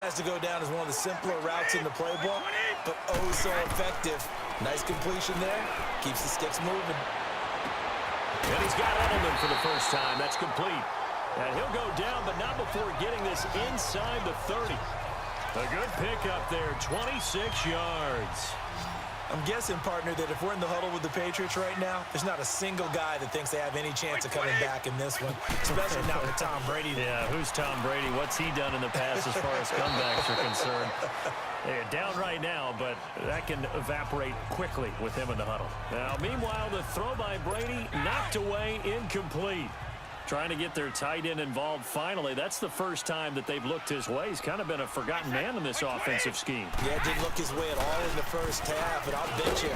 Has to go down as one of the simpler routes in the playbook, but oh so effective. Nice completion there. Keeps the sticks moving. And he's got Edelman for the first time. That's complete. And he'll go down, but not before getting this inside the 30. A good pickup there, 26 yards. I'm guessing, partner, that if we're in the huddle with the Patriots right now, there's not a single guy that thinks they have any chance of coming back in this one, especially not with Tom Brady. Yeah, who's Tom Brady? What's he done in the past as far as comebacks are concerned? They're down right now, but that can evaporate quickly with him in the huddle. Now, meanwhile, the throw by Brady knocked away, incomplete. Trying to get their tight end involved finally. That's the first time that they've looked his way. He's kind of been a forgotten man in this offensive scheme. Yeah, didn't look his way at all in the first half, and I'll bet you.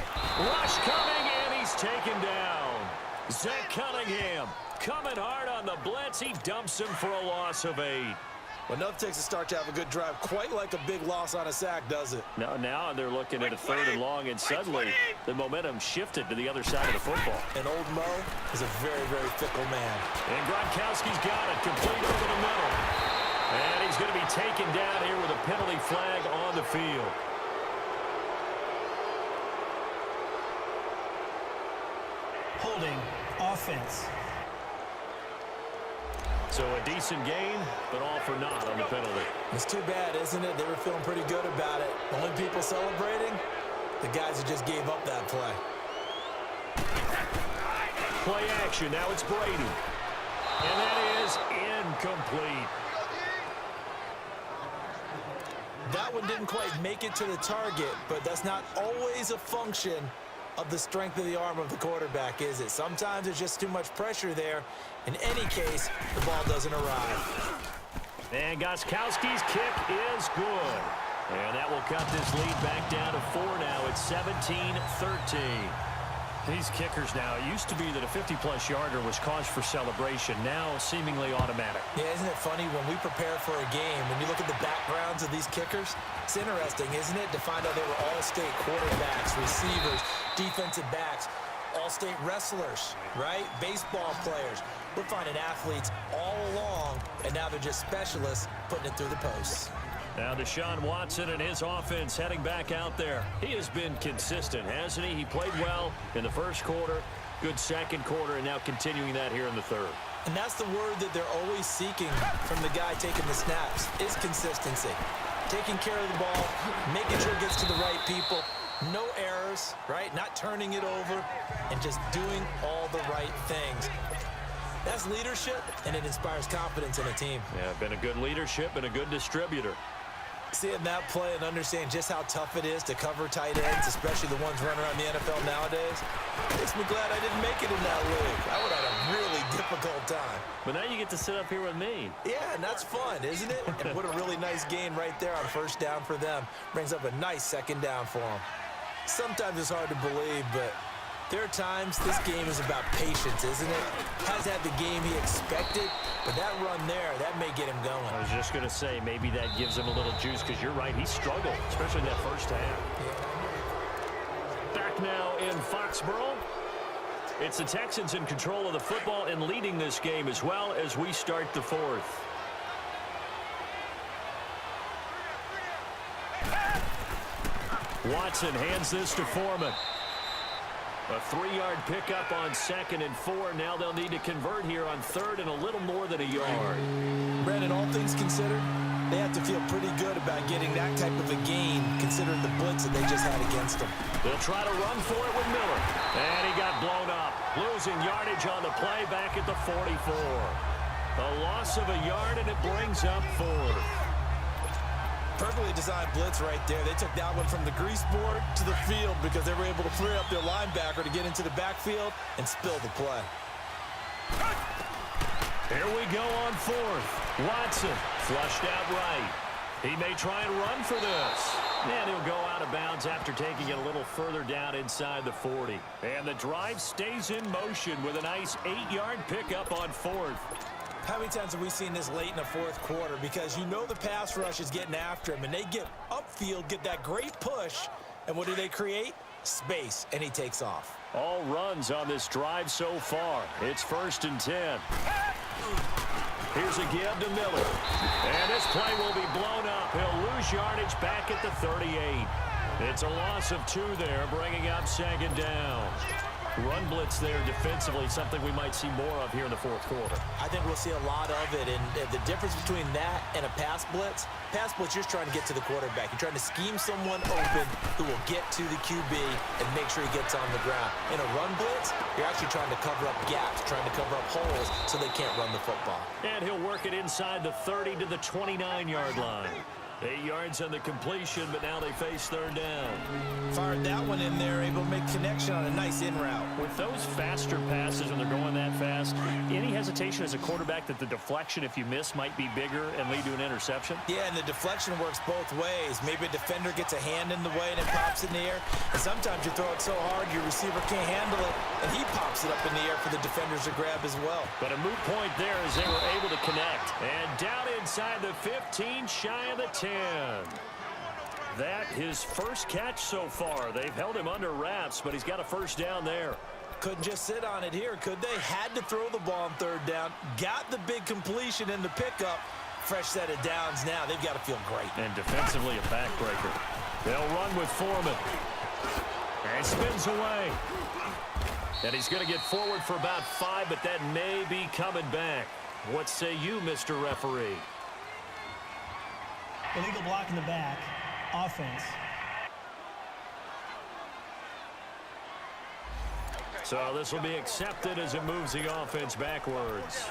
Rush coming, and he's taken down. Zach Cunningham coming hard on the blitz. He dumps him for a loss of 8. Well, enough takes a start to have a good drive. Quite like a big loss on a sack, does it? No, now they're looking at a 3rd and long, and suddenly the momentum shifted to the other side of the football. And old Mo is a very, very fickle man. And Gronkowski's got it, complete over the middle. And he's going to be taken down here with a penalty flag on the field. Holding offense. So a decent gain, but all for naught on the penalty. It's too bad, isn't it? They were feeling pretty good about it. The only people celebrating, the guys who just gave up that play. Play action. Now it's Brady. And that is incomplete. That one didn't quite make it to the target, but that's not always a function of the strength of the arm of the quarterback, is it? Sometimes there's just too much pressure there. In any case, the ball doesn't arrive. And Gostkowski's kick is good. And that will cut this lead back down to 4 now. It's 17-13. These kickers now, it used to be that a 50-plus yarder was cause for celebration. Now seemingly automatic. Yeah, isn't it funny when we prepare for a game, when you look at the backgrounds of these kickers, it's interesting, isn't it, to find out they were all-state quarterbacks, receivers, defensive backs, all-state wrestlers, right? Baseball players. We're finding athletes all along, and now they're just specialists putting it through the posts. Now Deshaun Watson and his offense heading back out there. He has been consistent, hasn't he? He played well in the first quarter, good second quarter, and now continuing that here in the third. And that's the word that they're always seeking from the guy taking the snaps, is consistency. Taking care of the ball, making sure it gets to the right people, no errors, right? Not turning it over, and just doing all the right things. That's leadership, and it inspires confidence in a team. Yeah, been a good leadership and a good distributor. Seeing that play and understand just how tough it is to cover tight ends, especially the ones running around the NFL nowadays, makes me glad I didn't make it in that league. I would have had a really difficult time. But now you get to sit up here with me. Yeah, and that's fun, isn't it? And what a really nice gain right there on first down for them. Brings up a nice second down for them. Sometimes it's hard to believe, but there are times this game is about patience, isn't it? Has had the game he expected, but that run there, that may get him going. I was just going to say, maybe that gives him a little juice, because you're right, he struggled, especially in that first half. Back now in Foxborough. It's the Texans in control of the football and leading this game as well as we start the fourth. Watson hands this to Foreman. A 3-yard pickup on 2nd and 4. Now they'll need to convert here on 3rd and a little more than a yard. Brandon, all things considered, they have to feel pretty good about getting that type of a gain, considering the blitz that they just had against them. They'll try to run for it with Miller. And he got blown up. Losing yardage on the play back at the 44. A loss of a yard, and it brings up 4th. Perfectly designed blitz right there. They took that one from the grease board to the field because they were able to free up their linebacker to get into the backfield and spill the play. Here we go on 4th. Watson flushed out right. He may try and run for this. And he'll go out of bounds after taking it a little further down inside the 40. And the drive stays in motion with a nice 8-yard pickup on 4th. How many times have we seen this late in the fourth quarter? Because you know the pass rush is getting after him, and they get upfield, get that great push, and what do they create? Space, and he takes off. All runs on this drive so far. It's 1st and 10. Here's a give to Miller. And this play will be blown up. He'll lose yardage back at the 38. It's a loss of 2 there, bringing up 2nd down. Run blitz there defensively, something we might see more of here in the 4th quarter. I think we'll see a lot of it, and the difference between that and a pass blitz, you're just trying to get to the quarterback. You're trying to scheme someone open who will get to the QB and make sure he gets on the ground. In a run blitz, you're actually trying to cover up gaps, trying to cover up holes so they can't run the football. And he'll work it inside the 30 to the 29-yard line. 8 yards on the completion, but now they face 3rd down. Fired that one in there, able to make connection on a nice in route. With those faster passes and they're going that fast, any hesitation as a quarterback that the deflection, if you miss, might be bigger and lead to an interception? Yeah, and the deflection works both ways. Maybe a defender gets a hand in the way and it pops in the air. And sometimes you throw it so hard your receiver can't handle it, and he pops it up in the air for the defenders to grab as well. But a moot point there as they were able to connect. And down inside the 15, shy of the 10. That his first catch so far. They've held him under wraps, but he's got a 1st down there. Couldn't just sit on it here, could they? Had to throw the ball on 3rd down. Got the big completion in the pickup. Fresh set of downs now. They've got to feel great. And defensively a backbreaker. They'll run with Foreman. And spins away. And he's going to get forward for about 5, but that may be coming back. What say you, Mr. Referee? Illegal block in the back. Offense. So this will be accepted as it moves the offense backwards.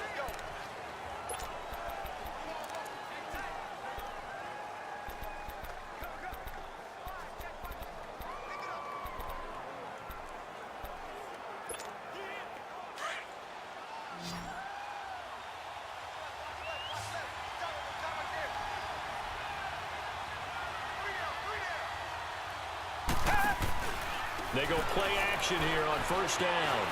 They go play action here on 1st down.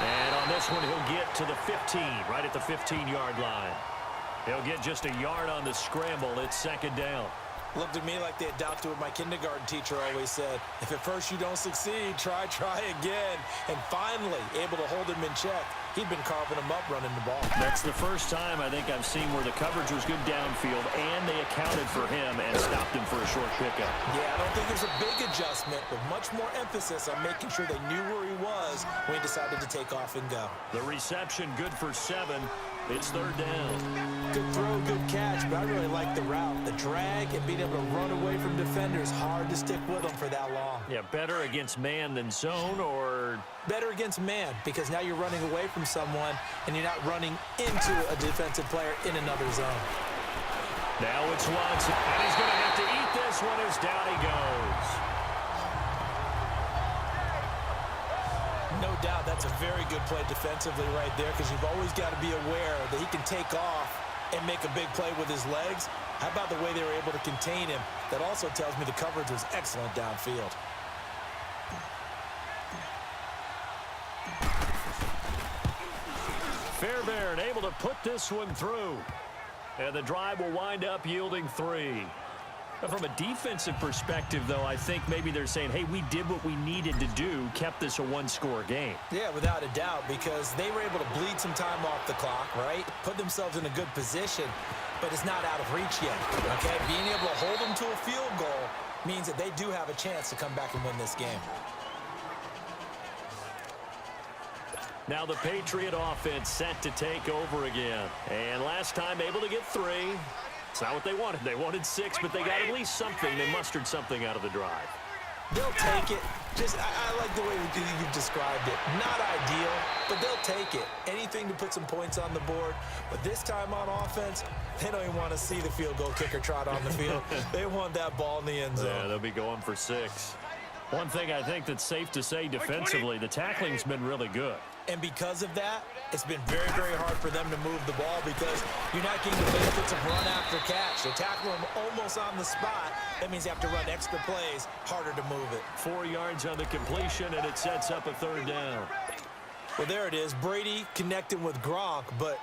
And on this one, he'll get to the 15, right at the 15-yard line. He'll get just a yard on the scramble. It's 2nd down. Looked at me like they adopted what my kindergarten teacher always said. If at first you don't succeed, try again. And finally, able to hold him in check. He'd been carving him up running the ball. That's the first time I think I've seen where the coverage was good downfield and they accounted for him and stopped him for a short pickup. Yeah, I don't think there's a big adjustment, but much more emphasis on making sure they knew where he was when he decided to take off and go. The reception good for 7. It's 3rd down. Good throw, good catch, but I really like the route. The drag and being able to run away from defenders, hard to stick with them for that long. Yeah, better against man than zone, or better against man, because now you're running away from someone and you're not running into a defensive player in another zone. Now it's Watson, and he's going to have to eat this one as down he goes. No doubt that's a very good play defensively right there, because you've always got to be aware that he can take off and make a big play with his legs. How about the way they were able to contain him? That also tells me the coverage was excellent downfield. Fairbairn able to put this one through. And the drive will wind up yielding 3. From a defensive perspective, though, I think maybe they're saying, hey, we did what we needed to do, kept this a 1-score game. Yeah, without a doubt, because they were able to bleed some time off the clock, right? Put themselves in a good position, but it's not out of reach yet, okay? Being able to hold them to a field goal means that they do have a chance to come back and win this game. Now the Patriot offense set to take over again. And last time able to get 3. It's not what they wanted. They wanted 6, but they got at least something. They mustered something out of the drive. They'll take it. I like the way you've described it. Not ideal, but they'll take it. Anything to put some points on the board. But this time on offense, they don't even want to see the field goal kicker trot on the field. They want that ball in the end zone. Yeah, they'll be going for 6. One thing I think that's safe to say defensively, the tackling's been really good. And because of that, it's been very, very hard for them to move the ball, because you're not getting the benefits of run after catch. They tackle them almost on the spot. That means you have to run extra plays, harder to move it. 4 yards on the completion, and it sets up a 3rd down. Well, there it is. Brady connecting with Gronk, but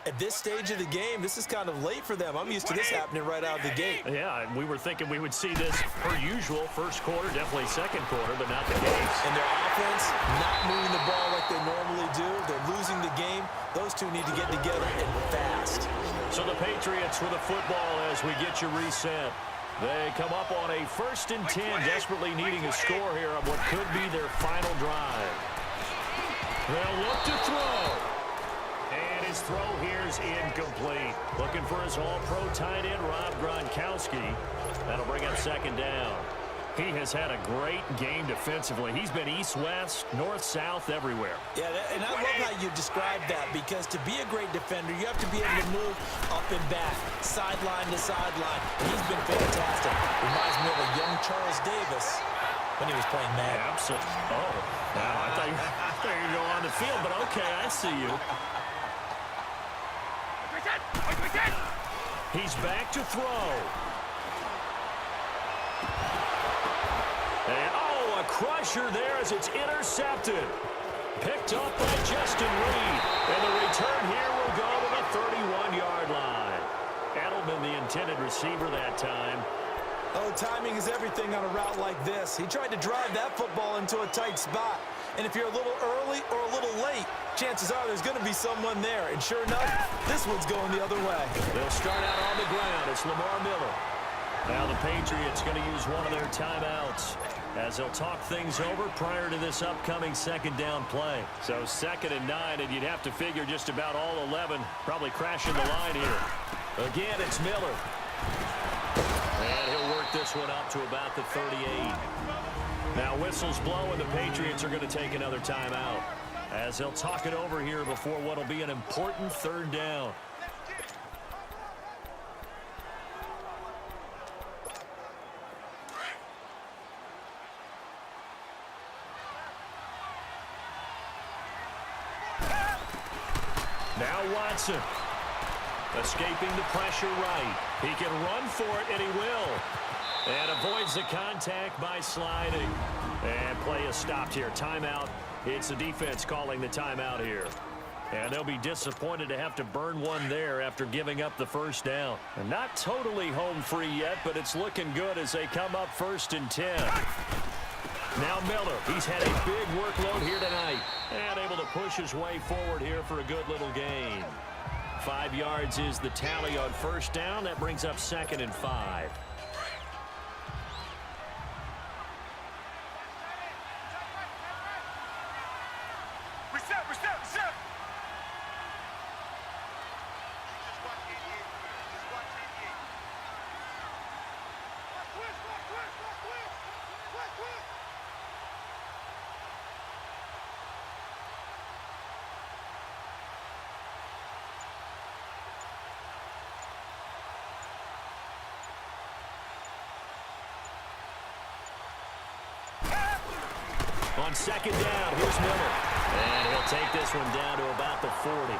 At this stage of the game, this is kind of late for them. I'm used to this happening right out of the gate. Yeah, and we were thinking we would see this per usual. First quarter, definitely second quarter, but not the case. And their offense not moving the ball like they normally do. They're losing the game. Those two need to get together and fast. So the Patriots with the football as we get you reset. They come up on a 1st and 10, desperately needing a score here on what could be their final drive. They'll look to throw. And his throw here is incomplete. Looking for his all-pro tight end, Rob Gronkowski. That'll bring up 2nd down. He has had a great game defensively. He's been east-west, north-south, everywhere. Yeah, and I love how you described that, because to be a great defender, you have to be able to move up and back, sideline to sideline. He's been fantastic. Reminds me of a young Charles Davis when he was playing Madden. Absolutely. Oh, now I thought you were going to go on the field, but okay, I see you. He's back to throw. And, oh, a crusher there as it's intercepted. Picked up by Justin Reed. And the return here will go to the 31-yard line. Edelman, the intended receiver that time. Oh, timing is everything on a route like this. He tried to drive that football into a tight spot. And if you're a little early or a little late, chances are there's going to be someone there. And sure enough, this one's going the other way. They'll start out on the ground. It's Lamar Miller. Now the Patriots going to use one of their timeouts as they'll talk things over prior to this upcoming 2nd down play. So 2nd and 9, and you'd have to figure just about all 11 probably crashing the line here. Again, it's Miller. And he'll work this one up to about the 38. Now whistles blow, and the Patriots are going to take another timeout as they'll talk it over here before what will be an important 3rd down. Now Watson, escaping the pressure right. He can run for it, and he will. And avoids the contact by sliding. And play is stopped here. Timeout. It's the defense calling the timeout here. And they'll be disappointed to have to burn one there after giving up the 1st down. And not totally home free yet, but it's looking good as they come up 1st and 10. Now Miller, he's had a big workload here tonight. And able to push his way forward here for a good little gain. 5 yards is the tally on 1st down. That brings up 2nd and 5. On 2nd down, here's Miller. And he'll take this one down to about the 40.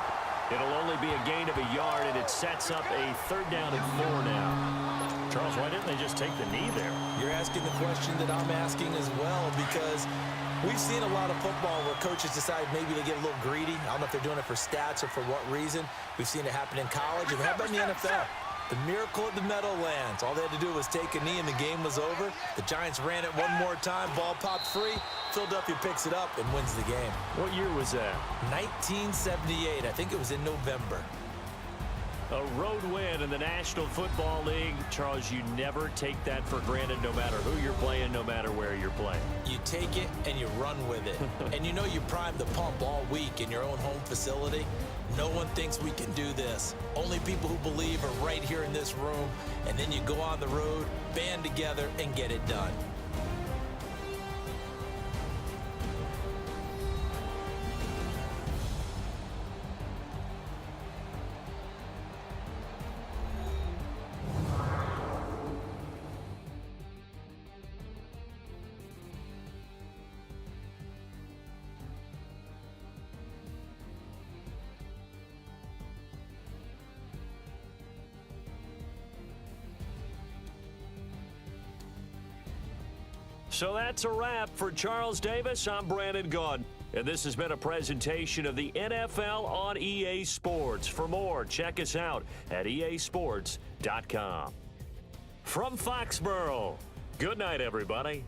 It'll only be a gain of a yard, and it sets up a 3rd down and 4 now. Charles, why didn't they just take the knee there? You're asking the question that I'm asking as well, because we've seen a lot of football where coaches decide maybe they get a little greedy. I don't know if they're doing it for stats or for what reason. We've seen it happen in college, and how about in the NFL? The miracle at the Meadowlands. All they had to do was take a knee and the game was over. The Giants ran it one more time. Ball popped free. Philadelphia picks it up and wins the game. What year was that? 1978. I think it was in November. A road win in the National Football League. Charles, you never take that for granted no matter who you're playing, no matter where you're playing. You take it and you run with it. And you know you primed the pump all week in your own home facility. No one thinks we can do this. Only people who believe are right here in this room. And then you go on the road, band together, and get it done. So that's a wrap for Charles Davis. I'm Brandon Gaudin. And this has been a presentation of the NFL on EA Sports. For more, check us out at easports.com. From Foxborough, good night, everybody.